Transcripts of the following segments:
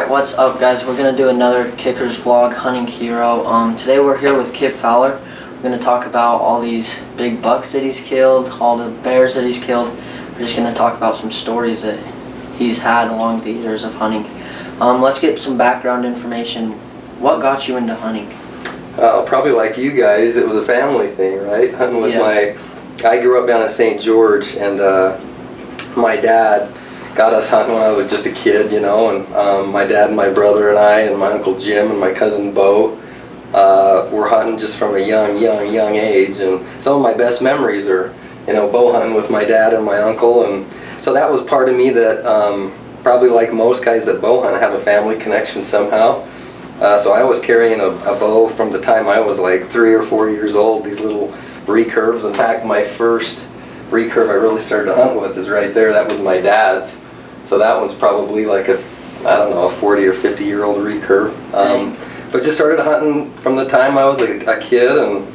Alright, what's up guys? We're going to do another Kickers Vlog Hunting Hero. Today we're here with Kip Fowler. We're going to talk about all these big bucks that he's killed, all the bears that he's killed. We're just going to talk about some stories that he's had along the years of hunting. Let's get some background information. What got you into hunting? Probably like you guys, it was a family thing, right? Hunting with I grew up down in St. George, and my dad got us hunting when I was just a kid, you know, and my dad and my brother and I and my Uncle Jim and my cousin Bo were hunting just from a young age, and some of my best memories are, you know, bow hunting with my dad and my uncle, and so that was part of me that probably like most guys that bow hunt have a family connection somehow. So I was carrying a bow from the time I was like 3 or 4 years old, these little recurves. In fact, my first recurve I really started to hunt with is right there. That was my dad's. So that one's probably like a 40 or 50 year old recurve. But just started hunting from the time I was a kid, and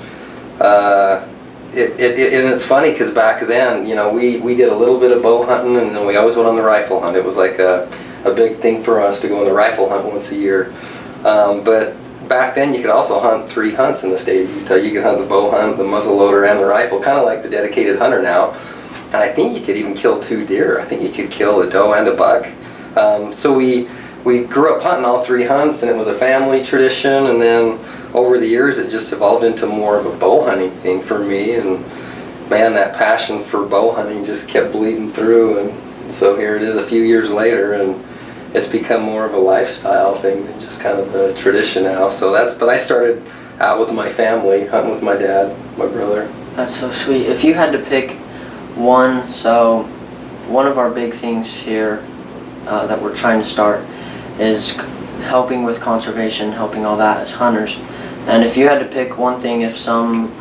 it's funny because back then, you know, we did a little bit of bow hunting, and then we always went on the rifle hunt. It was like a big thing for us to go on the rifle hunt once a year. But back then you could also hunt 3 hunts in the state of Utah. You could hunt the bow hunt, the muzzleloader, and the rifle, kind of like the dedicated hunter now. And I think you could even kill 2 deer. I think you could kill a doe and a buck. So we grew up hunting all 3 hunts, and it was a family tradition. And then over the years it just evolved into more of a bow hunting thing for me. And man, that passion for bow hunting just kept bleeding through. And so here it is a few years later, and it's become more of a lifestyle thing than just kind of a tradition now. So but I started out with my family, hunting with my dad, my brother. That's so sweet. If you had to pick one, so one of our big things here that we're trying to start is helping with conservation, helping all that as hunters. And if you had to pick one thing, if some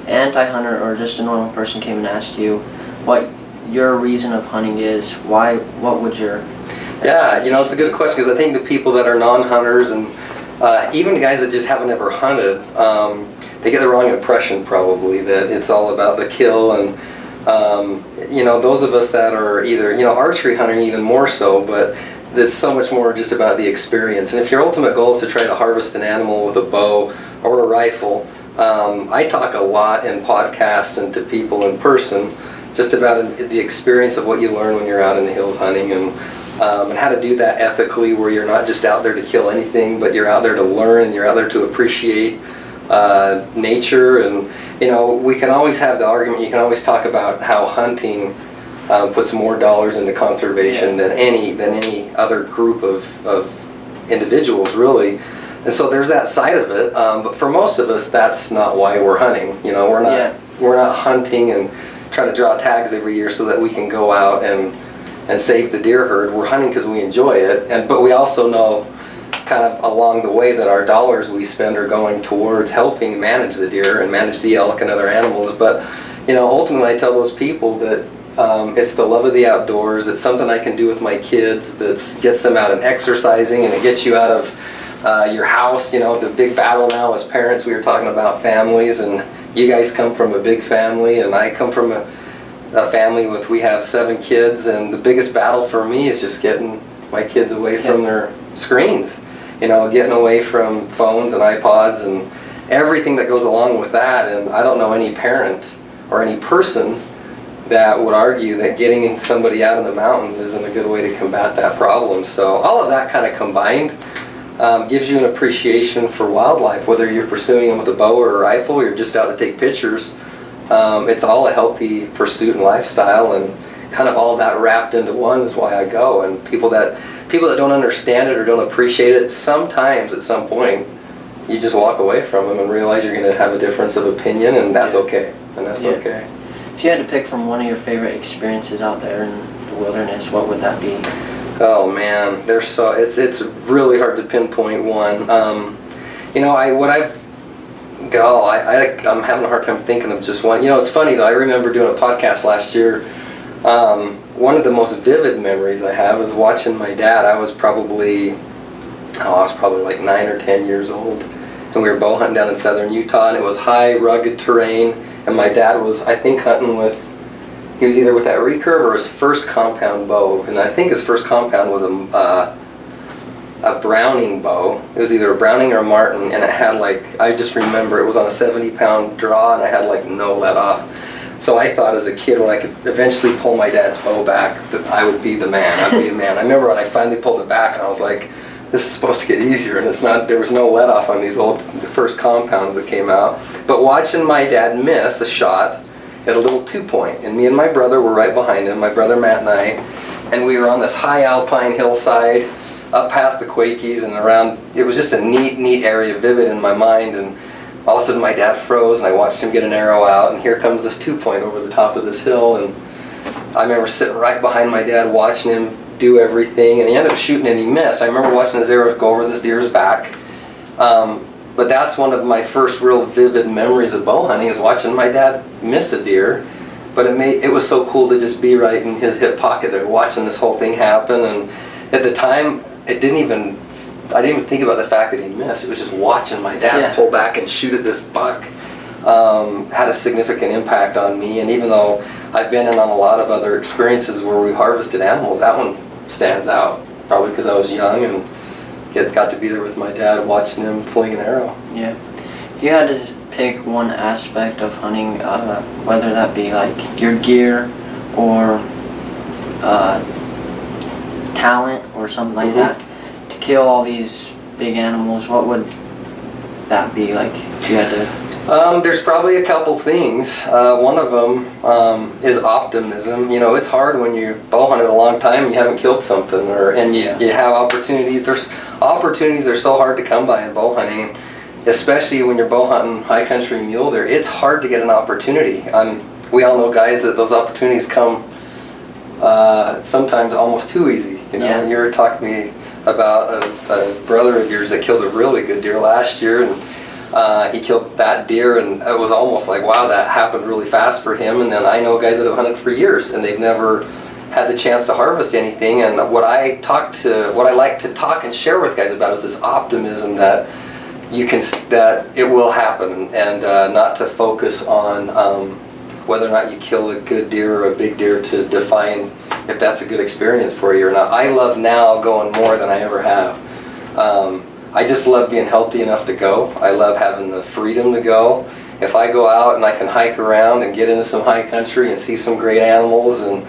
anti-hunter or just a normal person came and asked you what your reason of hunting is, what would your... Yeah, you know, it's a good question, because I think the people that are non-hunters and even guys that just haven't ever hunted, they get the wrong impression probably that it's all about the kill. And you know, those of us that are either, you know, archery hunting even more so, but it's so much more just about the experience. And if your ultimate goal is to try to harvest an animal with a bow or a rifle, I talk a lot in podcasts and to people in person just about the experience of what you learn when you're out in the hills hunting, and how to do that ethically, where you're not just out there to kill anything, but you're out there to learn, and you're out there to appreciate nature. And you know, we can always have the argument, you can always talk about how hunting puts more dollars into conservation than any other group of individuals, really. And so there's that side of it, but for most of us, that's not why we're hunting. You know, we're not hunting and trying to draw tags every year so that we can go out and save the deer herd. We're hunting because we enjoy it, but we also know kind of along the way that our dollars we spend are going towards helping manage the deer and manage the elk and other animals. But you know, ultimately I tell those people that it's the love of the outdoors. It's something I can do with my kids that gets them out and exercising, and it gets you out of your house. You know, the big battle now as parents, we were talking about families, and you guys come from a big family, and I come from a family we have 7 kids, and the biggest battle for me is just getting my kids away from their screens, you know, getting away from phones and iPods and everything that goes along with that. And I don't know any parent or any person that would argue that getting somebody out in the mountains isn't a good way to combat that problem. So all of that kind of combined gives you an appreciation for wildlife, whether you're pursuing them with a bow or a rifle, or you're just out to take pictures. It's all a healthy pursuit and lifestyle, and kind of all of that wrapped into one is why I go. And people that don't understand it or don't appreciate it, sometimes at some point you just walk away from them and realize you're going to have a difference of opinion, and that's okay. And that's okay. If you had to pick from one of your favorite experiences out there in the wilderness, what would that be? Oh man, it's really hard to pinpoint one. You know, I'm having a hard time thinking of just one. You know, it's funny though, I remember doing a podcast last year. One of the most vivid memories I have is watching my dad. I was probably like 9 or 10 years old, and we were bow hunting down in southern Utah, and it was high, rugged terrain, and my dad was, I think, hunting he was either with that recurve or his first compound bow, and I think his first compound was a Browning bow. It was either a Browning or a Martin, and it had like, I just remember it was on a 70-pound draw, and I had like no let off. So I thought as a kid, when I could eventually pull my dad's bow back, that I would be the man. I'd be a man. I remember when I finally pulled it back, and I was like, this is supposed to get easier, and it's not. There was no let off on the first compounds that came out. But watching my dad miss a shot at a little 2-point, and me and my brother were right behind him, my brother Matt and I, and we were on this high alpine hillside up past the Quakies and around. It was just a neat area, vivid in my mind, and all of a sudden my dad froze, and I watched him get an arrow out, and here comes this 2-point over the top of this hill, and I remember sitting right behind my dad watching him do everything, and he ended up shooting and he missed. I remember watching his arrow go over this deer's back. But that's one of my first real vivid memories of bow hunting, is watching my dad miss a deer. But it was so cool to just be right in his hip pocket there, watching this whole thing happen. And at the time, I didn't even think about the fact that he missed. It was just watching my dad pull back and shoot at this buck. Had a significant impact on me. And even though I've been in on a lot of other experiences where we harvested animals, that one stands out. Probably because I was young and got to be there with my dad, watching him fling an arrow. Yeah. If you had to pick one aspect of hunting, whether that be like your gear or talent or something like that, to kill all these big animals, what would that be like if you had to? There's probably a couple things. One of them is optimism. You know, it's hard when you bow hunted a long time and you haven't killed something, and you have opportunities. There's opportunities that are so hard to come by in bow hunting, especially when you're bow hunting high country mule deer. It's hard to get an opportunity. We all know guys that those opportunities come sometimes almost too easy. You know, you were talking to me about a brother of yours that killed a really good deer last year, and he killed that deer, and it was almost like, wow, that happened really fast for him. And then I know guys that have hunted for years and they've never had the chance to harvest anything. And what I like to talk and share with guys about is this optimism that that it will happen, and not to focus on whether or not you kill a good deer or a big deer to define if that's a good experience for you or not. I love now going more than I ever have. I just love being healthy enough to go. I love having the freedom to go. If I go out and I can hike around and get into some high country and see some great animals, and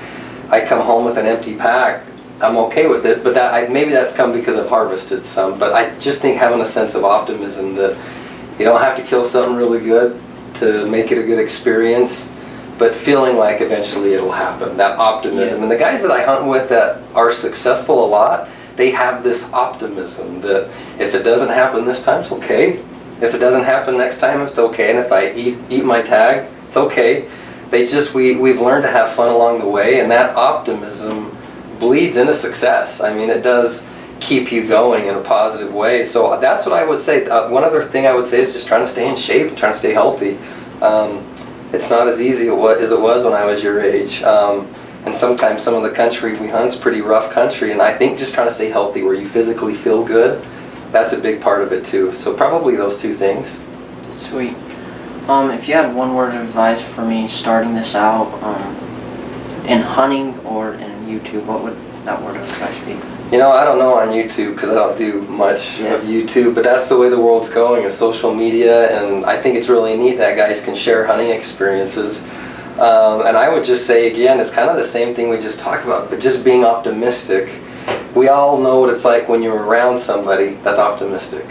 I come home with an empty pack, I'm okay with it. But maybe that's come because I've harvested some. But I just think having a sense of optimism that you don't have to kill something really good to make it a good experience, but feeling like eventually it'll happen, that optimism. And the guys that I hunt with that are successful a lot, they have this optimism that if it doesn't happen this time, it's okay. If it doesn't happen next time, it's okay. And if I eat my tag, it's okay. We've learned to have fun along the way, and that optimism bleeds into success. I mean, it does keep you going in a positive way. So that's what I would say. One other thing I would say is just trying to stay in shape and trying to stay healthy. It's not as easy as it was when I was your age. And sometimes some of the country we hunt's pretty rough country, and I think just trying to stay healthy where you physically feel good, that's a big part of it too. So probably those two things. Sweet. If you had one word of advice for me starting this out, in hunting or in YouTube, what would that word of advice be? You know, I don't know on YouTube because I don't do much of YouTube, but that's the way the world's going, is social media, and I think it's really neat that guys can share hunting experiences. And I would just say, again, it's kind of the same thing we just talked about, but just being optimistic. We all know what it's like when you're around somebody that's optimistic.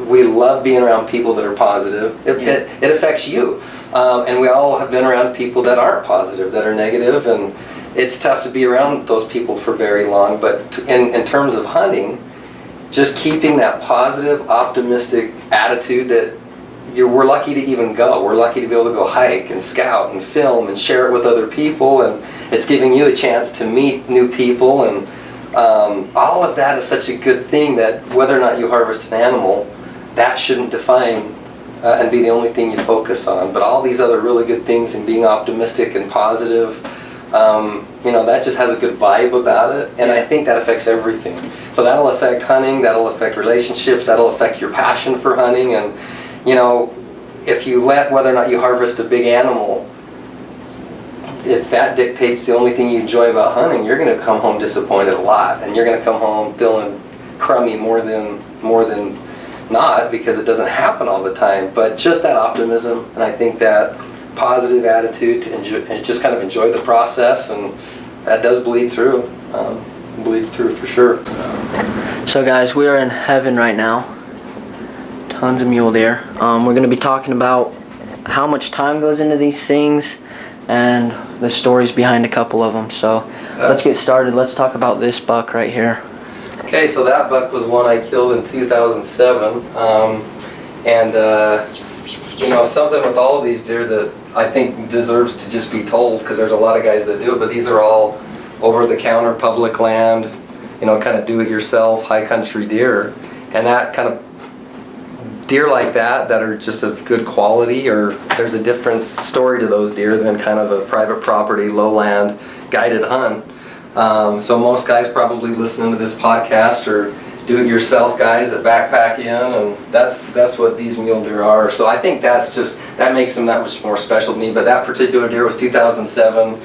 We love being around people that are positive. It affects you. And we all have been around people that aren't positive, that are negative, and it's tough to be around those people for very long. But in terms of hunting, just keeping that positive, optimistic attitude that we're lucky to even go. We're lucky to be able to go hike and scout and film and share it with other people, and it's giving you a chance to meet new people, and all of that is such a good thing that whether or not you harvest an animal, that shouldn't define and be the only thing you focus on. But all these other really good things, and being optimistic and positive, that just has a good vibe about it, and I think that affects everything. So that'll affect hunting, that'll affect relationships, that'll affect your passion for hunting. And if you let whether or not you harvest a big animal, if that dictates the only thing you enjoy about hunting, you're going to come home disappointed a lot, and you're going to come home feeling crummy more than not, because it doesn't happen all the time. But just that optimism, and I think that positive attitude to enjoy, and just kind of enjoy the process, and that does bleed through. Bleeds through for sure. So guys, we are in heaven right now. Tons of mule deer. We're going to be talking about how much time goes into these things and the stories behind a couple of them. So let's get started. Let's talk about this buck right here. Okay, so that buck was one I killed in 2007. You know, something with all of these deer that I think deserves to just be told, because there's a lot of guys that do it, but these are all over-the-counter public land, you know, kind of do-it-yourself, high country deer. And that kind of deer like that are just of good quality, or there's a different story to those deer than kind of a private property, lowland, guided hunt. So most guys probably listening to this podcast are do-it-yourself guys that backpack in, and that's what these mule deer are. So I think that makes them that much more special to me. But that particular deer was 2007.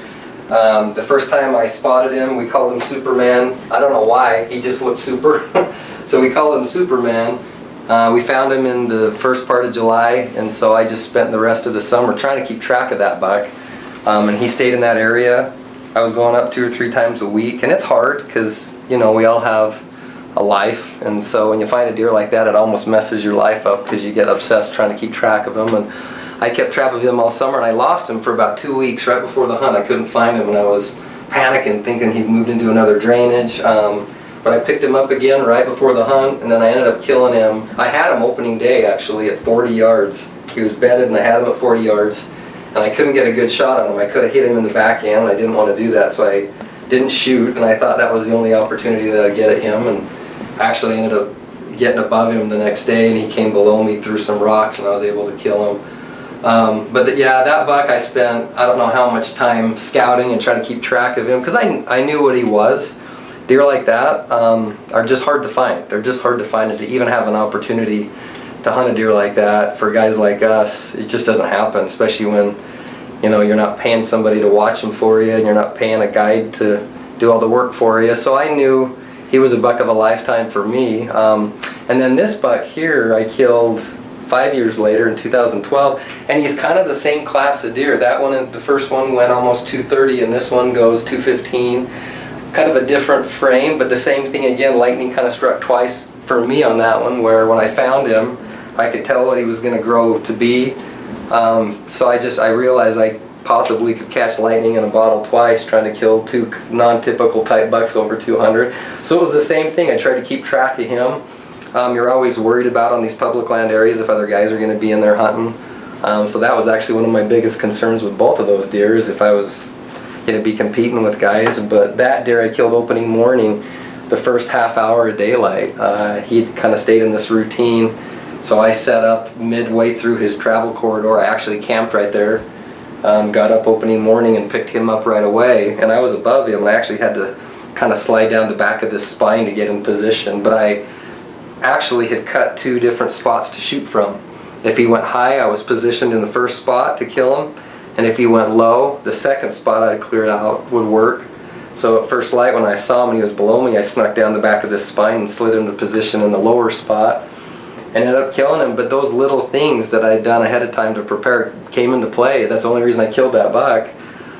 The first time I spotted him, we called him Superman. I don't know why, he just looked super. So we called him Superman. We found him in the first part of July, and so I just spent the rest of the summer trying to keep track of that buck. And he stayed in that area. I was going up 2 or 3 times a week, and it's hard because, you know, we all have a life, and so when you find a deer like that, it almost messes your life up because you get obsessed trying to keep track of him. And I kept track of him all summer, and I lost him for about 2 weeks right before the hunt. I couldn't find him, and I was panicking, thinking he'd moved into another drainage. But I picked him up again right before the hunt, and then I ended up killing him. I had him opening day actually at 40 yards. He was bedded, and I had him at 40 yards, and I couldn't get a good shot on him. I could have hit him in the back end, and I didn't want to do that, so I didn't shoot, and I thought that was the only opportunity that I'd get at him. And actually ended up getting above him the next day, and he came below me through some rocks, and I was able to kill him. Yeah, that buck I spent, I don't know how much time scouting and trying to keep track of him, because I knew what he was. Deer like that are just hard to find. They're just hard to find, and to even have an opportunity to hunt a deer like that for guys like us, it just doesn't happen, especially when, you know, you're not paying somebody to watch them for you, and you're not paying a guide to do all the work for you. So I knew he was a buck of a lifetime for me. And then this buck here I killed 5 years later in 2012, and he's kind of the same class of deer. That one, the first one went almost 230, and this one goes 215. Kind of a different frame, but the same thing again. Lightning kind of struck twice for me on that one, where when I found him, I could tell what he was going to grow to be. So I realized I possibly could catch lightning in a bottle twice, trying to kill 2 non-typical type bucks over 200. So it was the same thing. I tried to keep track of him. You're always worried about on these public land areas if other guys are going to be in there hunting. So that was actually one of my biggest concerns with both of those deer, is if I was going to be competing with guys. But that deer I killed opening morning, the first half hour of daylight. He kind of stayed in this routine, so I set up midway through his travel corridor. I actually camped right there, got up opening morning and picked him up right away, and I was above him, and I actually had to kind of slide down the back of this spine to get in position. But I actually had cut 2 different spots to shoot from. If he went high, I was positioned in the first spot to kill him, and if he went low, the second spot I cleared out would work. So at first light, when I saw him and he was below me, I snuck down the back of this spine and slid into position in the lower spot and ended up killing him. But those little things that I had done ahead of time to prepare came into play. That's the only reason I killed that buck,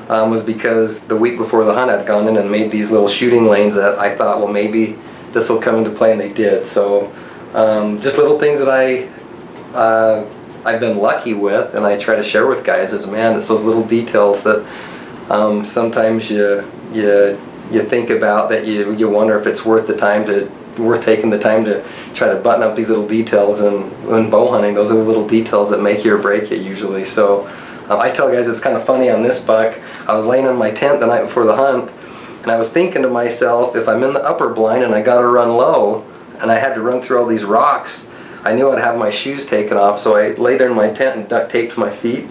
was because the week before the hunt I'd gone in and made these little shooting lanes that I thought, well, maybe this will come into play, and they did. So just little things that I've been lucky with, and I try to share with guys as, man, it's those little details that sometimes you think about, that you wonder if it's worth taking the time to try to button up these little details. And when bow hunting, those are the little details that make you or break you usually. So I tell guys it's kind of funny on this buck. I was laying in my tent the night before the hunt, and I was thinking to myself, if I'm in the upper blind and I got to run low and I had to run through all these rocks, I knew I'd have my shoes taken off. So I lay there in my tent and duct taped my feet.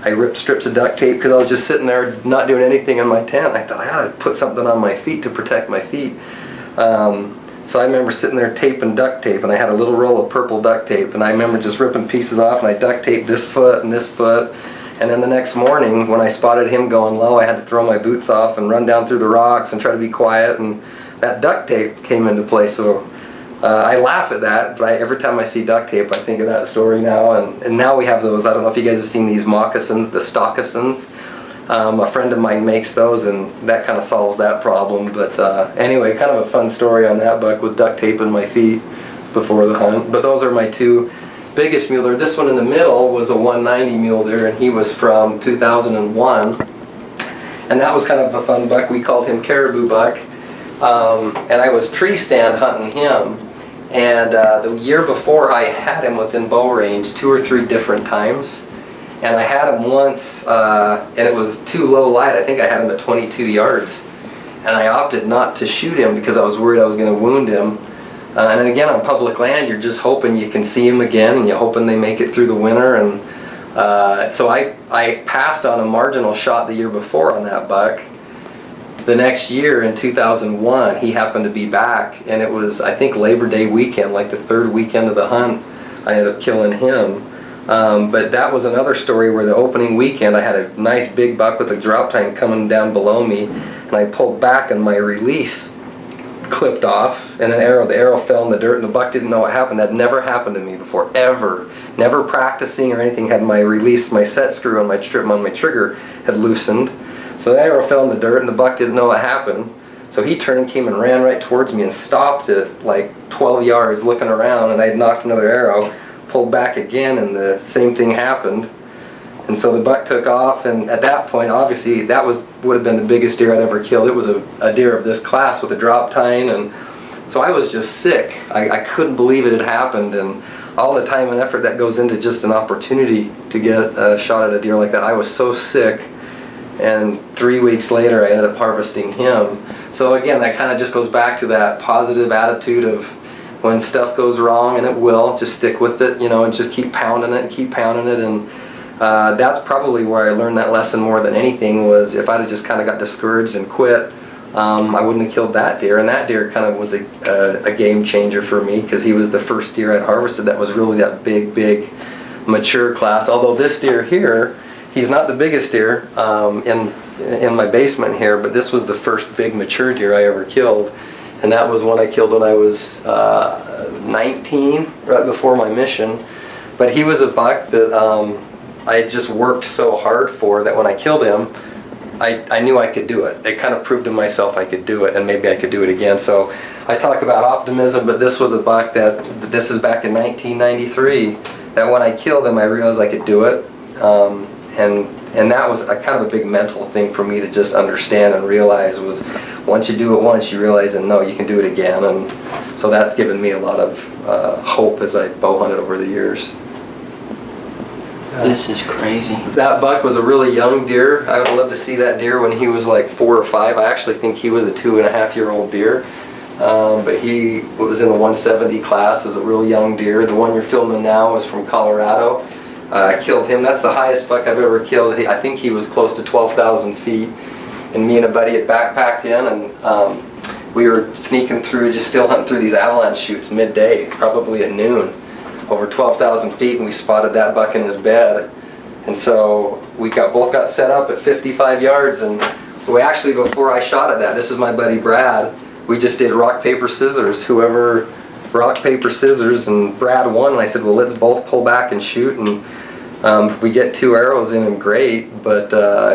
I ripped strips of duct tape because I was just sitting there not doing anything in my tent. I thought I ought to put something on my feet to protect my feet. So I remember sitting there taping duct tape, and I had a little roll of purple duct tape, and I remember just ripping pieces off, and I duct taped this foot and this foot. And then the next morning, when I spotted him going low, I had to throw my boots off and run down through the rocks and try to be quiet, and that duct tape came into play. So I laugh at that, but every time I see duct tape, I think of that story now. And now we have those. I don't know if you guys have seen these moccasins, the stockasins. A friend of mine makes those, and that kind of solves that problem. But anyway, kind of a fun story on that buck with duct tape in my feet before the hunt. But those are my two biggest mule deer. This one in the middle was a 190 mule deer, and he was from 2001. And that was kind of a fun buck. We called him Caribou Buck. And I was tree stand hunting him. And the year before, I had him within bow range 2 or 3 different times. And I had him once, and it was too low light. I think I had him at 22 yards. And I opted not to shoot him because I was worried I was going to wound him. And then again, on public land, you're just hoping you can see him again, and you're hoping they make it through the winter. And so I passed on a marginal shot the year before on that buck. The next year, in 2001, he happened to be back, and it was, I think, Labor Day weekend, like the 3rd weekend of the hunt. I ended up killing him. But that was another story where the opening weekend, I had a nice big buck with a drop tine coming down below me, and I pulled back and my release clipped off, and the arrow fell in the dirt, and the buck didn't know what happened. That never happened to me before, ever. Never practicing or anything. Had my release, my set screw on my trigger had loosened. So the arrow fell in the dirt, and the buck didn't know what happened. So he turned, came and ran right towards me and stopped at like 12 yards looking around, and I had knocked another arrow, pulled back again, and the same thing happened. And so the buck took off, and at that point, obviously, that would have been the biggest deer I'd ever killed. It was a deer of this class with a drop tine, and so I was just sick. I couldn't believe it had happened, and all the time and effort that goes into just an opportunity to get a shot at a deer like that. I was so sick. And 3 weeks later, I ended up harvesting him. So again, that kind of just goes back to that positive attitude of when stuff goes wrong, and it will, just stick with it, and just keep pounding it and keep pounding it. And that's probably where I learned that lesson more than anything, was if I'd have just kind of got discouraged and quit, I wouldn't have killed that deer. And that deer kind of was a game changer for me, because he was the first deer I'd harvested that was really that big mature class. Although this deer here, he's not the biggest deer in my basement here, but this was the first big mature deer I ever killed. And that was one I killed when I was 19, right before my mission. But he was a buck that I had just worked so hard for that when I killed him, I knew I could do it. It kind of proved to myself I could do it, and maybe I could do it again. So I talk about optimism, but this was a buck this is back in 1993, that when I killed him, I realized I could do it. And that was a kind of a big mental thing for me to just understand and realize, was once you do it once, you realize and know you can do it again. And so that's given me a lot of hope as I bow hunted over the years. This is crazy. That buck was a really young deer. I would love to see that deer when he was like 4 or 5. I actually think he was a 2.5-year-old deer. But he was in the 170 class as a real young deer. The one you're filming now is from Colorado. I killed him. That's the highest buck I've ever killed. I think he was close to 12,000 feet. And me and a buddy had backpacked in, and we were sneaking through, just still hunting through these avalanche chutes midday, probably at noon, over 12,000 feet, and we spotted that buck in his bed. And so we both got set up at 55 yards, and we actually, before I shot at that, this is my buddy Brad, we just did rock, paper, scissors. Whoever, rock, paper, scissors, and Brad won, and I said, well, let's both pull back and shoot, and if we get 2 arrows in him, great, but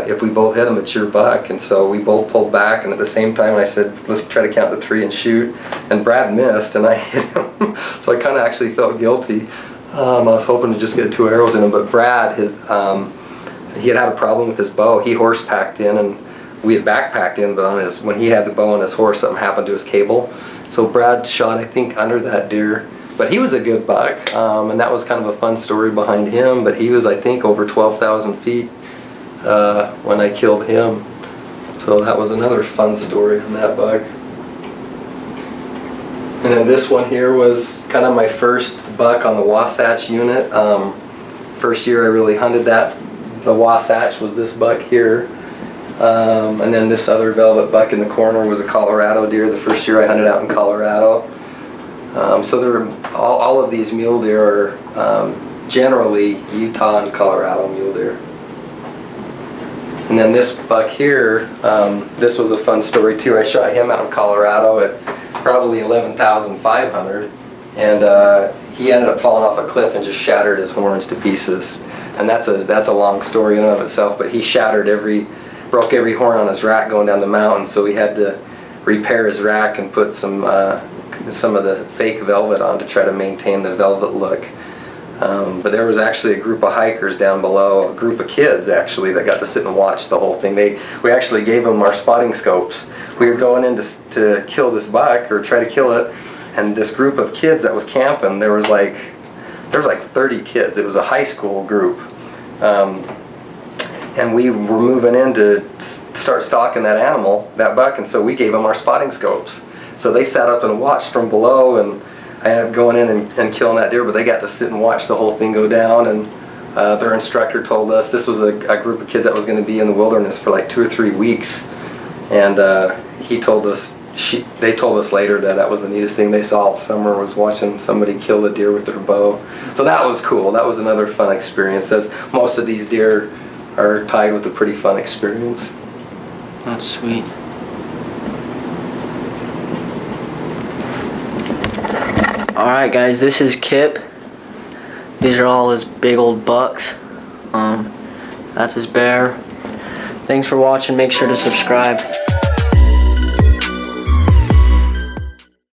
if we both hit him, it's your buck. And so we both pulled back, and at the same time I said, let's try to count to 3 and shoot. And Brad missed, and I hit him. So I kind of actually felt guilty. I was hoping to just get 2 arrows in him, but Brad, he had a problem with his bow. He horse packed in, and we had backpacked in, but when he had the bow on his horse, something happened to his cable. So Brad shot, I think, under that deer. But he was a good buck, and that was kind of a fun story behind him. But he was, I think, over 12,000 feet when I killed him. So that was another fun story from that buck. And then this one here was kind of my first buck on the Wasatch unit. First year I really hunted that. The Wasatch was this buck here. And then this other velvet buck in the corner was a Colorado deer. The first year I hunted out in Colorado. So all of these mule deer are generally Utah and Colorado mule deer. And then this buck here, this was a fun story too. I shot him out in Colorado at probably 11,500, and he ended up falling off a cliff and just shattered his horns to pieces. And that's a long story in and of itself, but he broke every horn on his rack going down the mountain, so we had to repair his rack and put some of the fake velvet on to try to maintain the velvet look. But there was actually a group of hikers down below, a group of kids actually, that got to sit and watch the whole thing. We actually gave them our spotting scopes. We were going in to kill this buck, or try to kill it, and this group of kids that was camping, there was like 30 kids. It was a high school group. And we were moving in to start stalking that buck, and so we gave them our spotting scopes. So they sat up and watched from below, and I ended up going in and killing that deer, but they got to sit and watch the whole thing go down. And their instructor told us, this was a group of kids that was going to be in the wilderness for like 2 or 3 weeks, and they told us later that was the neatest thing they saw all summer, was watching somebody kill a deer with their bow. So that was cool. That was another fun experience, as most of these deer are tied with a pretty fun experience. That's sweet. Alright guys, this is Kip. These are all his big old bucks. That's his bear. Thanks for watching. Make sure to subscribe.